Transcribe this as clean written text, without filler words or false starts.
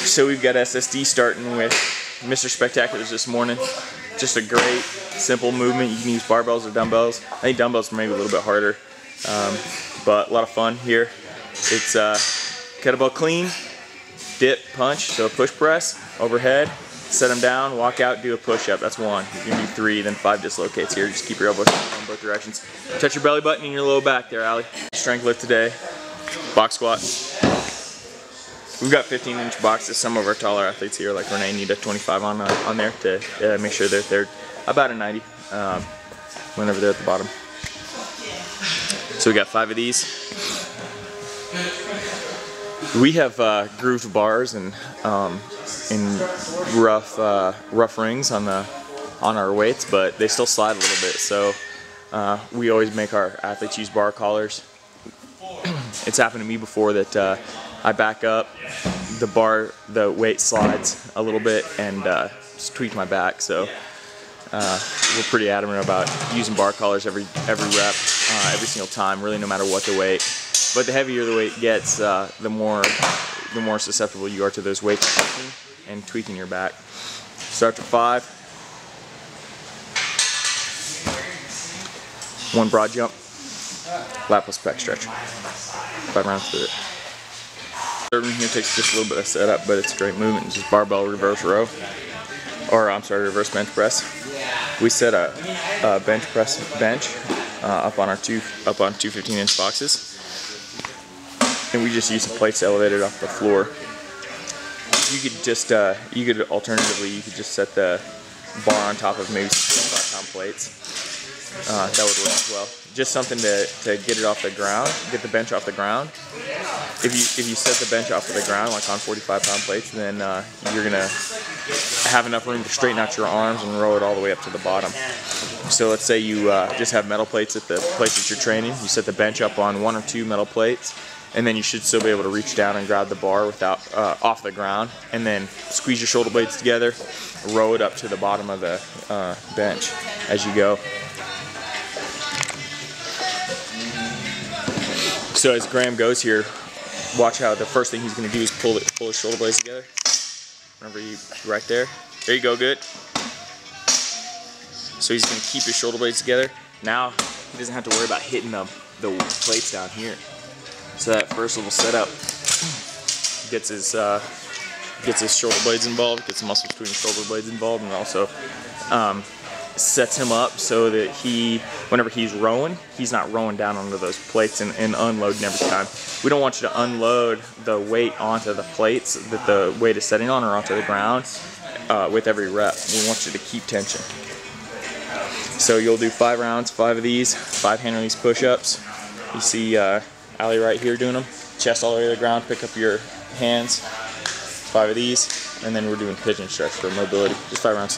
So we've got SSD starting with Mr. Spectaculars this morning. Just a great, simple movement. You can use barbells or dumbbells. I think dumbbells are maybe a little bit harder, but a lot of fun here. It's kettlebell clean, dip, punch, so a push press, overhead, set them down, walk out, do a push-up. That's one. You can do 3, then 5 dislocates here. Just keep your elbows in both directions. Touch your belly button and your low back there, Allie. Strength lift today, box squat. We've got 15-inch boxes. Some of our taller athletes here, like Renee, need a 25 on there to make sure that they're about a 90 whenever they're at the bottom. So we got 5 of these. We have grooved bars and rough rings on our weights, but they still slide a little bit. So we always make our athletes use bar collars. It's happened to me before that I back up, the weight slides a little bit, and just tweak my back. So we're pretty adamant about using bar collars every rep, every single time, really, no matter what the weight. But the heavier the weight gets, the more susceptible you are to those weights tweaking and tweaking your back. Start to 5. 1 broad jump, lat plus pec stretch. 5 rounds through it. Serving here takes just a little bit of setup, but it's a great movement. It's just barbell reverse row, or I'm sorry, reverse bench press. We set a bench up on 2 15-inch boxes, and we just use the plates elevated off the floor. You could just alternatively you could just set the bar on top of maybe some 45-pound plates. That would work as well. Just something to get it off the ground, get the bench off the ground. If you set the bench off of the ground, like on 45-pound plates, then you're gonna have enough room to straighten out your arms and roll it all the way up to the bottom. So let's say you just have metal plates at the place that you're training. You set the bench up on 1 or 2 metal plates, and then you should still be able to reach down and grab the bar without off the ground, and then squeeze your shoulder blades together, row it up to the bottom of the bench as you go. So as Graham goes here, watch how the first thing he's going to do is pull his shoulder blades together. Remember, right there. There you go, good. So he's going to keep his shoulder blades together. Now he doesn't have to worry about hitting the plates down here. So that first little setup gets his shoulder blades involved, gets the muscles between his shoulder blades involved, and also sets him up so that whenever he's rowing, he's not rowing down onto those plates and unloading every time. We don't want you to unload the weight onto the plates that the weight is setting on or onto the ground with every rep. We want you to keep tension. So you'll do 5 rounds, 5 of these, 5 hand release push-ups. You see Allie right here doing them. Chest all the way to the ground, pick up your hands, 5 of these, and then we're doing pigeon stretch for mobility. Just 5 rounds.